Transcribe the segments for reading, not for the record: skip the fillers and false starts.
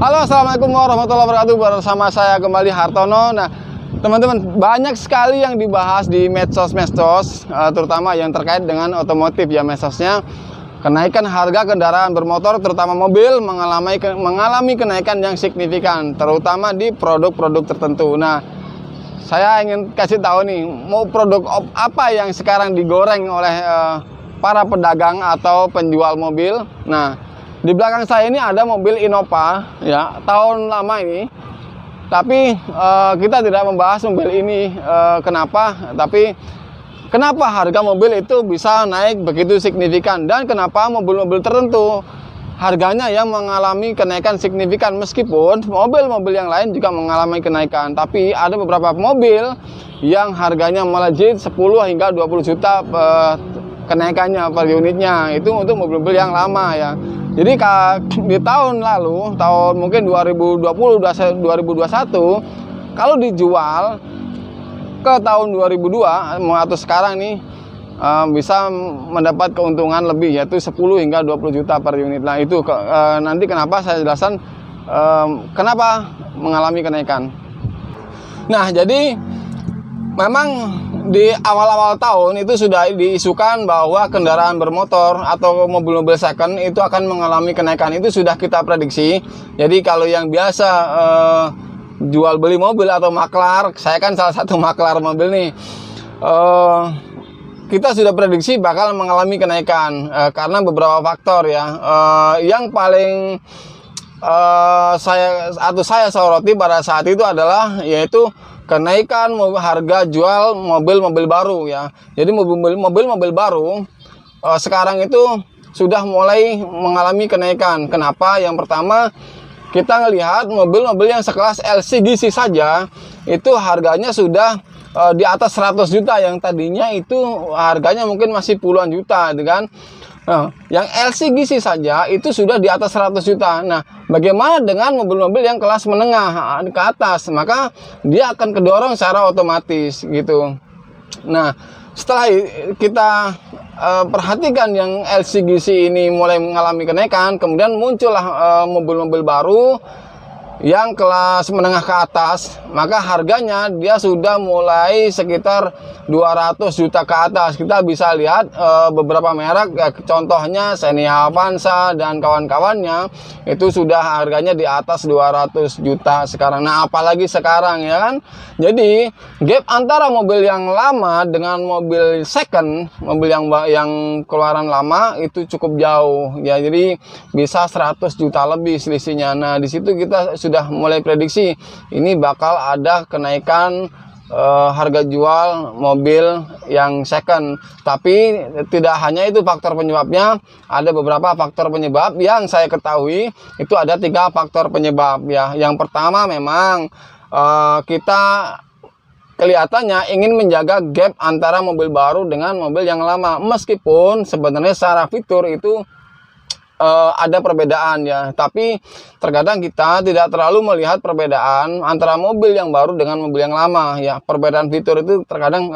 Halo, assalamualaikum warahmatullahi wabarakatuh. Bersama saya kembali Hartono. Nah, teman-teman, banyak sekali yang dibahas di medsos, terutama yang terkait dengan otomotif ya, medsosnya. Kenaikan harga kendaraan bermotor, terutama mobil, mengalami kenaikan yang signifikan, terutama di produk-produk tertentu. Nah, saya ingin kasih tahu nih, mau produk apa yang sekarang digoreng oleh para pedagang atau penjual mobil. Nah, di belakang saya ini ada mobil Innova, ya, tahun lama ini. Tapi kita tidak membahas mobil ini, kenapa? Tapi kenapa harga mobil itu bisa naik begitu signifikan, dan kenapa mobil-mobil tertentu harganya yang mengalami kenaikan signifikan, meskipun mobil-mobil yang lain juga mengalami kenaikan. Tapi ada beberapa mobil yang harganya melejit 10 hingga 20 juta kenaikannya per unitnya. Itu untuk mobil-mobil yang lama ya. Jadi di tahun lalu, tahun mungkin 2020, 2021, kalau dijual ke tahun 2002 atau sekarang nih, bisa mendapat keuntungan lebih, yaitu 10 hingga 20 juta per unit. Nah itu nanti kenapa saya jelaskan kenapa mengalami kenaikan. Nah, jadi memang di awal-awal tahun itu sudah diisukan bahwa kendaraan bermotor atau mobil-mobil second itu akan mengalami kenaikan. Itu sudah kita prediksi. Jadi kalau yang biasa jual beli mobil atau maklar, saya kan salah satu maklar mobil nih, kita sudah prediksi bakal mengalami kenaikan karena beberapa faktor ya. Yang paling saya soroti pada saat itu adalah yaitu kenaikan harga jual mobil-mobil baru ya. Jadi mobil-mobil baru sekarang itu sudah mulai mengalami kenaikan. Kenapa? Yang pertama, kita ngelihat mobil-mobil yang sekelas LCGC saja itu harganya sudah di atas 100 juta, yang tadinya itu harganya mungkin masih puluhan juta gitu kan. Nah, yang LCGC saja itu sudah di atas 100 juta. Nah, bagaimana dengan mobil-mobil yang kelas menengah ke atas? Maka dia akan kedorong secara otomatis gitu. Nah, setelah kita perhatikan yang LCGC ini mulai mengalami kenaikan, kemudian muncullah mobil-mobil baru yang kelas menengah ke atas, maka harganya dia sudah mulai sekitar 200 juta ke atas. Kita bisa lihat beberapa merek ya, contohnya Xenia Avanza dan kawan-kawannya itu sudah harganya di atas 200 juta sekarang. Nah, apalagi sekarang ya kan. Jadi gap antara mobil yang lama dengan mobil second, mobil yang keluaran lama itu cukup jauh ya. Jadi bisa 100 juta lebih selisihnya. Nah, di situ kita sudah mulai prediksi ini bakal ada kenaikan harga jual mobil yang second. Tapi tidak hanya itu faktor penyebabnya, ada beberapa faktor penyebab yang saya ketahui. Itu ada 3 faktor penyebab ya. Yang pertama, memang kita kelihatannya ingin menjaga gap antara mobil baru dengan mobil yang lama, meskipun sebenarnya secara fitur itu ada perbedaan ya, tapi terkadang kita tidak terlalu melihat perbedaan antara mobil yang baru dengan mobil yang lama ya. Perbedaan fitur itu terkadang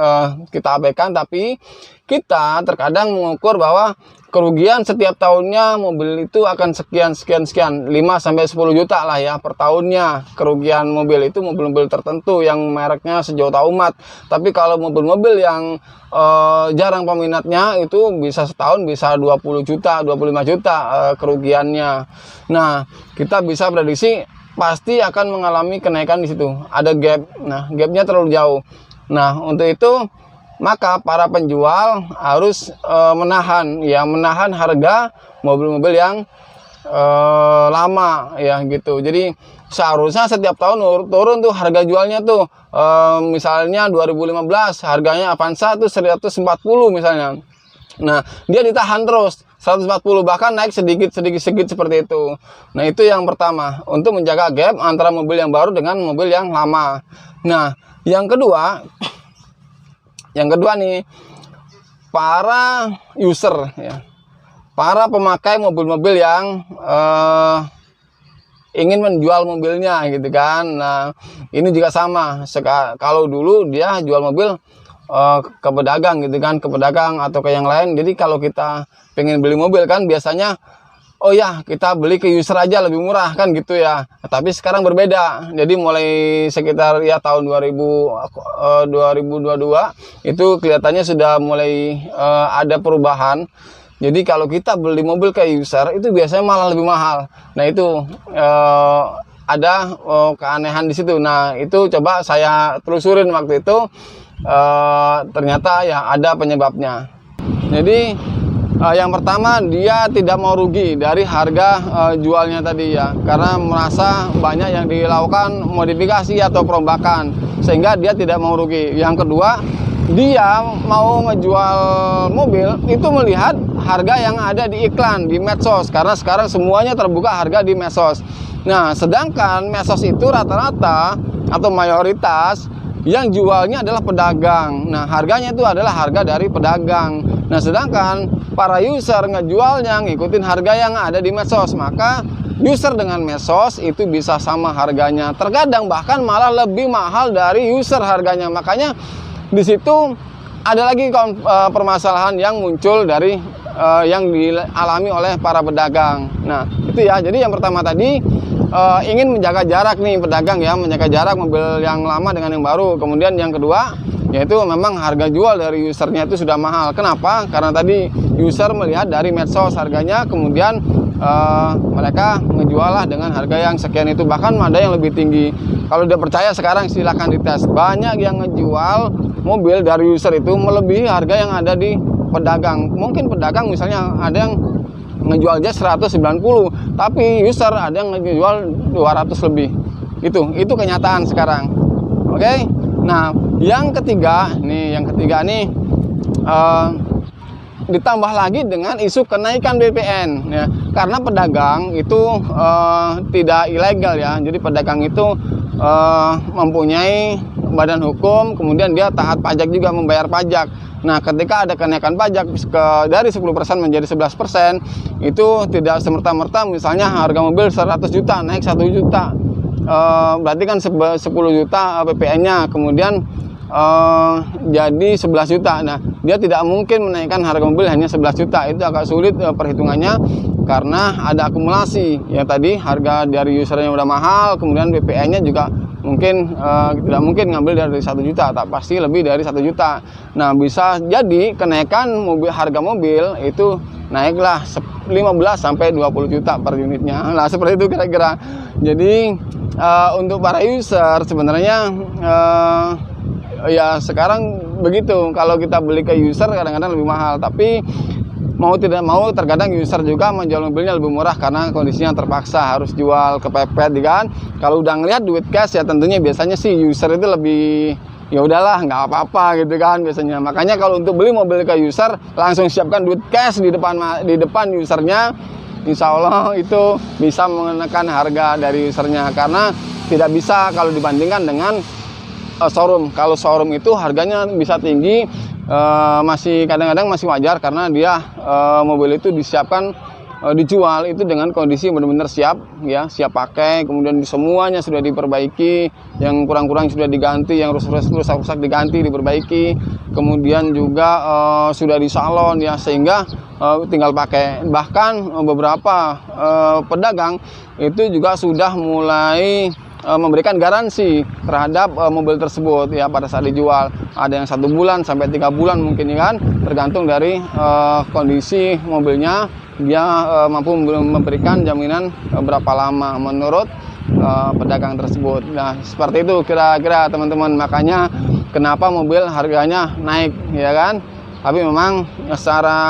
kita abaikan, tapi kita terkadang mengukur bahwa kerugian setiap tahunnya mobil itu akan sekian 5 sampai 10 juta lah ya per tahunnya. Kerugian mobil itu mobil-mobil tertentu yang mereknya sejauh umat. Tapi kalau mobil-mobil yang jarang peminatnya itu bisa setahun bisa 20 juta, 25 juta kerugiannya. Nah, kita bisa prediksi pasti akan mengalami kenaikan di situ. Ada gap. Nah, gapnya terlalu jauh. Nah, untuk itu maka para penjual harus menahan harga mobil-mobil yang lama ya gitu. Jadi seharusnya setiap tahun turun tuh harga jualnya tuh. Misalnya 2015 harganya Avanza tuh 140 misalnya. Nah, dia ditahan terus 140, bahkan naik sedikit seperti itu. Nah, itu yang pertama, untuk menjaga gap antara mobil yang baru dengan mobil yang lama. Nah, yang kedua nih, para user ya, para pemakai mobil-mobil yang ingin menjual mobilnya gitu kan. Nah, ini juga sama. Kalau dulu dia jual mobil ke pedagang gitu kan, ke pedagang atau ke yang lain. Jadi kalau kita pengen beli mobil kan biasanya oh ya kita beli ke user aja lebih murah kan gitu ya. Tapi sekarang berbeda. Jadi mulai sekitar ya tahun 2022 itu kelihatannya sudah mulai ada perubahan. Jadi kalau kita beli mobil ke user itu biasanya malah lebih mahal. Nah itu ada keanehan di situ. Nah itu coba saya telusurin waktu itu, ternyata ya ada penyebabnya. Jadi yang pertama, dia tidak mau rugi dari harga jualnya tadi ya, karena merasa banyak yang dilakukan modifikasi atau perombakan sehingga dia tidak mau rugi. Yang kedua, dia mau ngejual mobil itu melihat harga yang ada di iklan di medsos, karena sekarang semuanya terbuka harga di medsos. Nah, sedangkan medsos itu rata-rata atau mayoritas yang jualnya adalah pedagang. Nah, harganya itu adalah harga dari pedagang. Nah, sedangkan para user ngejualnya ngikutin harga yang ada di medsos. Maka user dengan medsos itu bisa sama harganya. Terkadang bahkan malah lebih mahal dari user harganya. Makanya di situ ada lagi permasalahan yang muncul dari yang dialami oleh para pedagang. Nah, itu ya. Jadi yang pertama tadi ingin menjaga jarak nih pedagang ya, menjaga jarak mobil yang lama dengan yang baru. Kemudian yang kedua yaitu memang harga jual dari usernya itu sudah mahal. Kenapa? Karena tadi user melihat dari medsos harganya, kemudian mereka ngejual lah dengan harga yang sekian itu, bahkan ada yang lebih tinggi. Kalau udah percaya sekarang silahkan dites. Banyak yang ngejual mobil dari user itu melebihi harga yang ada di pedagang. Mungkin pedagang misalnya ada yang ngejual aja 190, tapi user ada yang ngejual 200 lebih. Itu kenyataan sekarang. Oke. Nah, yang ketiga nih ditambah lagi dengan isu kenaikan BPN ya. Karena pedagang itu tidak ilegal ya. Jadi pedagang itu mempunyai badan hukum, kemudian dia taat pajak juga, membayar pajak. Nah, ketika ada kenaikan pajak dari 10% menjadi 11%, itu tidak semerta-merta misalnya harga mobil 100 juta naik 1 juta. Berarti kan 10 juta PPN-nya, kemudian jadi 11 juta. Nah, dia tidak mungkin menaikkan harga mobil hanya 11 juta. Itu agak sulit perhitungannya karena ada akumulasi. Ya tadi harga dari usernya udah mahal, kemudian PPN-nya juga mungkin tidak mungkin ngambil dari 1 juta, tak pasti lebih dari 1 juta. Nah, bisa jadi kenaikan harga mobil itu naiklah 15 sampai 20 juta per unitnya. Nah, seperti itu kira-kira. Jadi untuk para user sebenarnya ya sekarang begitu. Kalau kita beli ke user kadang-kadang lebih mahal, tapi mau tidak mau terkadang user juga menjual mobilnya lebih murah karena kondisinya terpaksa harus jual kepepet kan. Kalau udah ngelihat duit cash ya tentunya biasanya sih user itu lebih ya udahlah nggak apa-apa gitu kan biasanya. Makanya kalau untuk beli mobil ke user langsung siapkan duit cash di depan usernya. Insya Allah itu bisa menekan harga dari usernya, karena tidak bisa kalau dibandingkan dengan showroom. Kalau showroom itu harganya bisa tinggi, masih kadang-kadang masih wajar karena dia mobil itu disiapkan dijual itu dengan kondisi benar-benar siap ya, siap pakai, kemudian semuanya sudah diperbaiki, yang kurang-kurang sudah diganti, yang rusak-rusak diganti, diperbaiki, kemudian juga sudah di salon ya, sehingga tinggal pakai. Bahkan beberapa pedagang itu juga sudah mulai memberikan garansi terhadap mobil tersebut ya pada saat dijual. Ada yang 1 bulan sampai 3 bulan mungkin ya kan, tergantung dari kondisi mobilnya. Dia mampu memberikan jaminan berapa lama menurut pedagang tersebut. Nah, seperti itu kira-kira teman-teman. Makanya kenapa mobil harganya naik ya kan. Tapi memang secara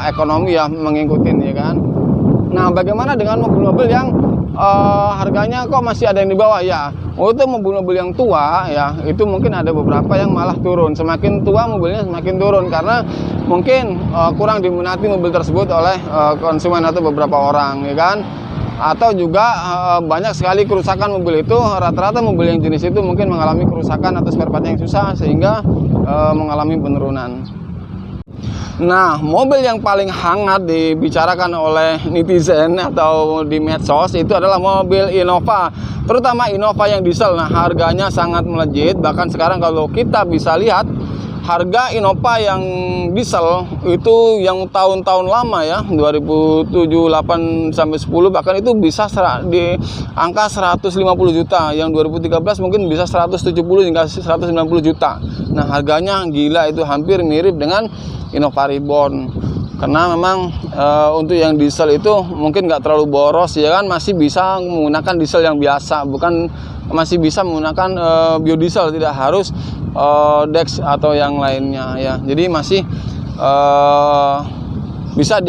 ekonomi ya mengikuti ya kan. Nah, bagaimana dengan mobil-mobil yang harganya kok masih ada yang di bawah ya? Untuk mobil-mobil yang tua ya, itu mungkin ada beberapa yang malah turun. Semakin tua mobilnya semakin turun karena mungkin kurang diminati mobil tersebut oleh konsumen atau beberapa orang ya kan. Atau juga banyak sekali kerusakan mobil itu. Rata-rata mobil yang jenis itu mungkin mengalami kerusakan atau spare part yang susah sehingga mengalami penurunan. Nah, mobil yang paling hangat dibicarakan oleh netizen atau di medsos itu adalah mobil Innova, terutama Innova yang diesel. Nah, harganya sangat melejit. Bahkan sekarang kalau kita bisa lihat harga Innova yang diesel itu yang tahun-tahun lama ya, 2007, 8 sampai 10 bahkan itu bisa di angka 150 juta. Yang 2013 mungkin bisa 170 hingga 190 juta. Nah, harganya gila, itu hampir mirip dengan Innova Reborn. Karena memang untuk yang diesel itu mungkin nggak terlalu boros ya kan, masih bisa menggunakan diesel yang biasa, bukan masih bisa menggunakan biodiesel, tidak harus Dex atau yang lainnya ya. Jadi masih bisa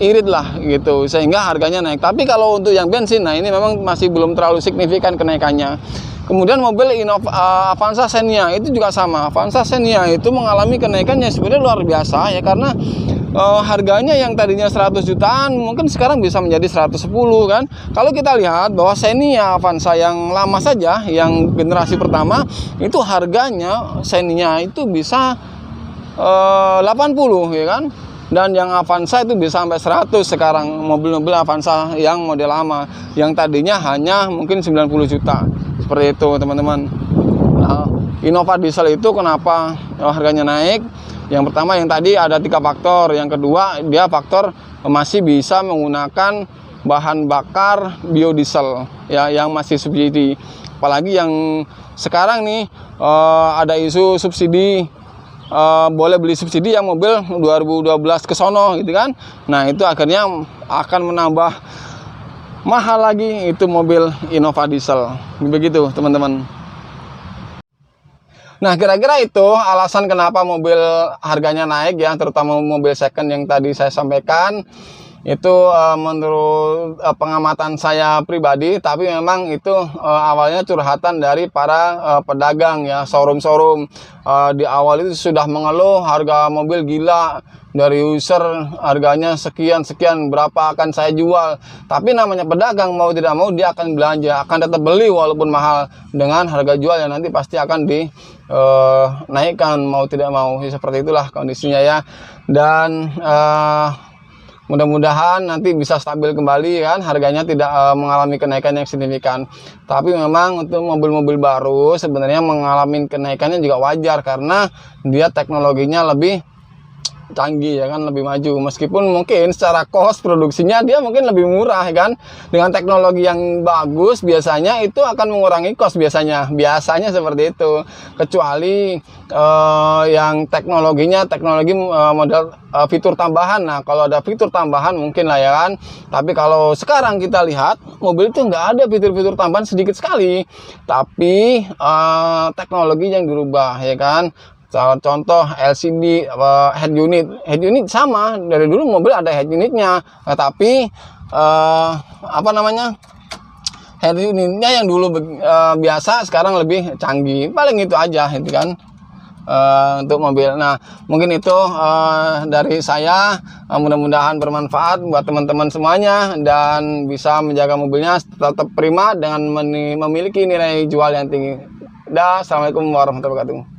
irit lah gitu, sehingga harganya naik. Tapi kalau untuk yang bensin, nah ini memang masih belum terlalu signifikan kenaikannya. Kemudian mobil Innova Avanza Xenia itu juga sama. Avanza Xenia itu mengalami kenaikannya sebenarnya luar biasa ya, karena harganya yang tadinya 100 jutaan mungkin sekarang bisa menjadi 110 kan. Kalau kita lihat bahwa Xenia Avanza yang lama saja, yang generasi pertama itu harganya Xenia itu bisa 80 ya kan. Dan yang Avanza itu bisa sampai 100 sekarang, mobil-mobil Avanza yang model lama yang tadinya hanya mungkin 90 juta. Seperti itu teman-teman. Nah, Innova diesel itu kenapa harganya naik? Yang pertama yang tadi ada 3 faktor. Yang kedua dia faktor masih bisa menggunakan bahan bakar biodiesel ya, yang masih subsidi. Apalagi yang sekarang nih ada isu subsidi, boleh beli subsidi yang mobil 2012 ke sono gitu kan. Nah, itu akhirnya akan menambah mahal lagi itu mobil Innova diesel. Begitu teman-teman. Nah, kira-kira itu alasan kenapa mobil harganya naik ya, terutama mobil second yang tadi saya sampaikan. Itu menurut pengamatan saya pribadi, tapi memang itu awalnya curhatan dari para pedagang ya, showroom-showroom. Di awal itu sudah mengeluh harga mobil gila, dari user harganya sekian-sekian, berapa akan saya jual. Tapi namanya pedagang, mau tidak mau dia akan belanja, akan tetap beli walaupun mahal, dengan harga jual yang nanti pasti akan dinaikkan mau tidak mau. Seperti itulah kondisinya ya. Dan mudah-mudahan nanti bisa stabil kembali kan, harganya tidak mengalami kenaikan yang signifikan. Tapi memang untuk mobil-mobil baru sebenarnya mengalami kenaikannya juga wajar, karena dia teknologinya lebih canggih ya kan, lebih maju. Meskipun mungkin secara cost produksinya dia mungkin lebih murah kan, dengan teknologi yang bagus biasanya itu akan mengurangi cost biasanya seperti itu. Kecuali yang teknologi model fitur tambahan. Nah, kalau ada fitur tambahan mungkin lah ya kan. Tapi kalau sekarang kita lihat mobil itu nggak ada fitur-fitur tambahan, sedikit sekali, tapi teknologi yang dirubah ya kan. Contoh LCD head unit sama, dari dulu mobil ada head unitnya, tapi head unitnya yang dulu biasa sekarang lebih canggih. Paling itu aja itu kan untuk mobil. Nah, mungkin itu dari saya, mudah-mudahan bermanfaat buat teman-teman semuanya dan bisa menjaga mobilnya tetap prima dengan memiliki nilai jual yang tinggi. Assalamualaikum warahmatullahi wabarakatuh.